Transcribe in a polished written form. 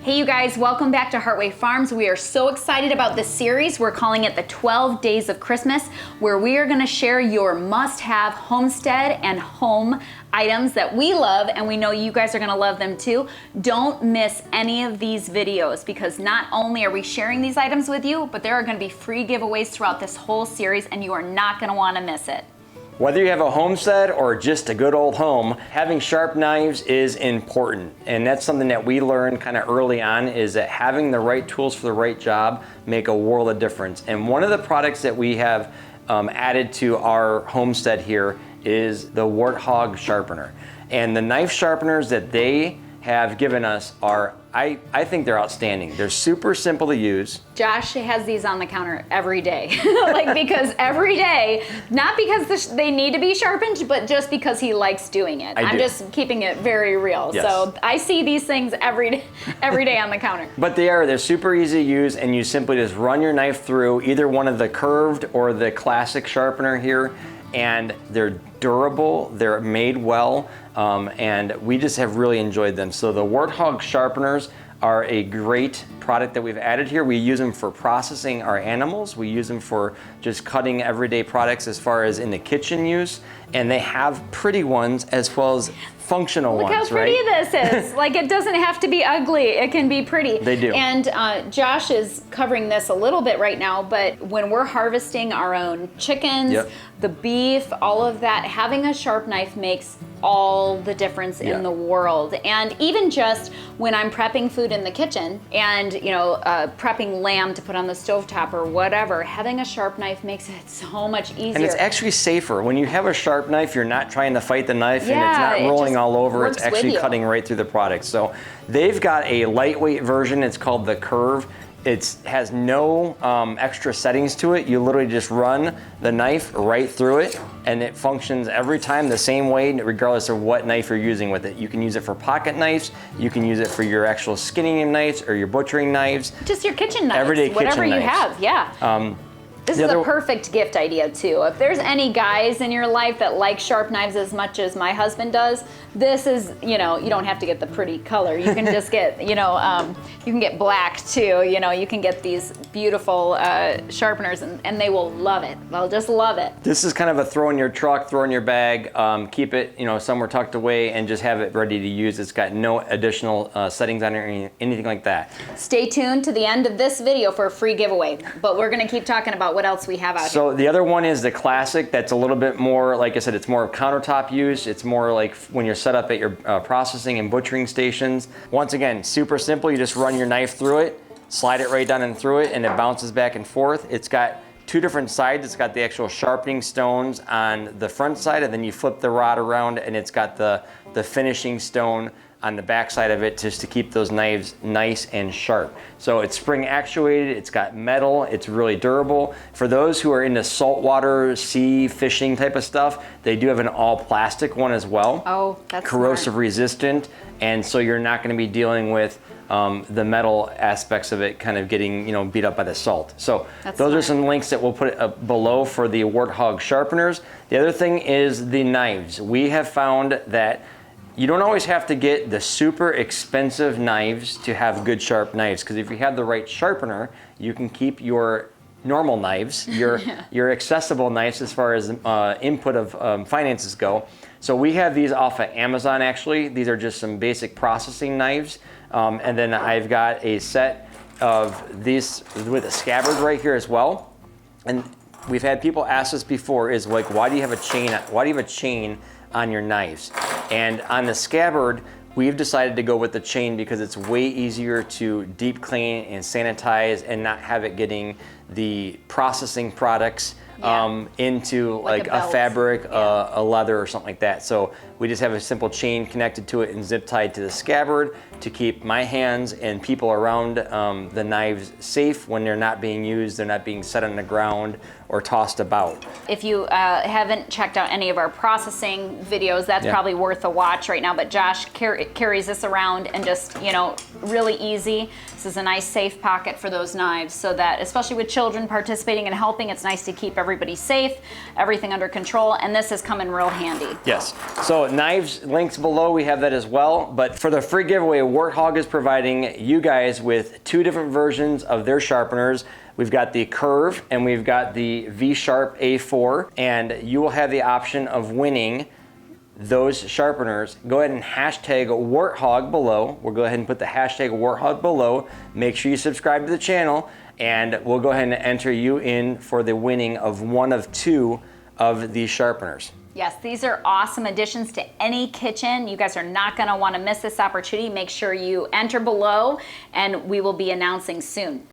Hey you guys, welcome back to Heartway Farms. We are so excited about this series. We're calling it the 12 Days of Christmas, where we are gonna share your must-have homestead and home items that we love, and we know you guys are gonna love them too. Don't miss any of these videos, because not only are we sharing these items with you, but there are gonna be free giveaways throughout this whole series, and you are not gonna wanna miss it. Whether you have a homestead or just a good old home, having sharp knives is important. And that's something that we learned kind of early on, is that having the right tools for the right job make a world of difference. And one of the products that we have added to our homestead here is the Warthog sharpener. And the knife sharpeners that they have given us are, I think they're outstanding. They're super simple to use. Josh has these on the counter every day. Because every day, not because they need to be sharpened, but just because he likes doing it. I'm just keeping it very real. Yes. So I see these things every day on the counter. But they're super easy to use, and you simply just run your knife through either one of the curved or the classic sharpener here, and they're durable, they're made well, and we just have really enjoyed them. So the Warthog sharpeners are a great product that we've added here. We use them for processing our animals. We use them for just cutting everyday products as far as in the kitchen use. And they have pretty ones as well as functional ones, right? Look how pretty this is. Like, it doesn't have to be ugly. It can be pretty. They do. And Josh is covering this a little bit right now, but when we're harvesting our own chickens, the beef, all of that, having a sharp knife makes all the difference in the world. And even just when I'm prepping food in the kitchen and, prepping lamb to put on the stovetop or whatever, having a sharp knife makes it so much easier. And it's actually safer. When you have a sharp knife, you're not trying to fight the knife and it's not rolling all over. It's actually cutting right through the product. So they've got a lightweight version. It's called the Curve. It has no extra settings to it. You literally just run the knife right through it, and it functions every time the same way, regardless of what knife you're using with it. You can use it for pocket knives. You can use it for your actual skinning knives or your butchering knives. Just your kitchen knives. Everyday whatever kitchen you knives. have, This is a perfect gift idea too. If there's any guys in your life that like sharp knives as much as my husband does, this is, you don't have to get the pretty color. You can just get, you can get black too. You can get these beautiful sharpeners and they will love it. They'll just love it. This is kind of a throw in your truck, throw in your bag, keep it, somewhere tucked away and just have it ready to use. It's got no additional settings on it or anything like that. Stay tuned to the end of this video for a free giveaway, but we're gonna keep talking about what else we have out here. So the other one is the classic. That's a little bit more, like I said, it's more countertop use. It's more like when you're set up at your processing and butchering stations. Once again, super simple. You just run your knife through it, slide it right down and through it, and it bounces back and forth. It's got two different sides. It's got the actual sharpening stones on the front side, and then you flip the rod around and it's got the finishing stone on the back side of it, just to keep those knives nice and sharp. So it's spring actuated, it's got metal, it's really durable. For those who are into saltwater, sea, fishing type of stuff, they do have an all plastic one as well. Oh, that's corrosive smart. Resistant, and so you're not gonna be dealing with the metal aspects of it kind of getting beat up by the salt. So those are some links that we'll put below for the Warthog sharpeners. The other thing is the knives. We have found that you don't always have to get the super expensive knives to have good sharp knives, because if you have the right sharpener, you can keep your normal knives, your accessible knives as far as input of finances go. So we have these off of Amazon actually. These are just some basic processing knives. And then I've got a set of these with a scabbard right here as well. And we've had people ask us before, is like, why do you have a chain? Why do you have a chain on your knives? And on the scabbard, we've decided to go with the chain because it's way easier to deep clean and sanitize and not have it getting the processing products into like a fabric, a leather or something like that. So we just have a simple chain connected to it and zip tied to the scabbard to keep my hands and people around the knives safe when they're not being used, they're not being set on the ground or tossed about. If you haven't checked out any of our processing videos, that's probably worth a watch right now, but Josh carries this around and just, really easy. This is a nice safe pocket for those knives, so that, especially with children participating and helping, it's nice to keep everybody safe, everything under control, and this has come in real handy. Yes, so So knives, links below, we have that as well. But for the free giveaway, Warthog is providing you guys with 2 different versions of their sharpeners. We've got the Curve and we've got the V-Sharp A4, and you will have the option of winning those sharpeners. Go ahead and hashtag Warthog below. We'll go ahead and put the hashtag Warthog below. Make sure you subscribe to the channel, and we'll go ahead and enter you in for the winning of one of 2 of these sharpeners. Yes, these are awesome additions to any kitchen. You guys are not gonna wanna miss this opportunity. Make sure you enter below, and we will be announcing soon.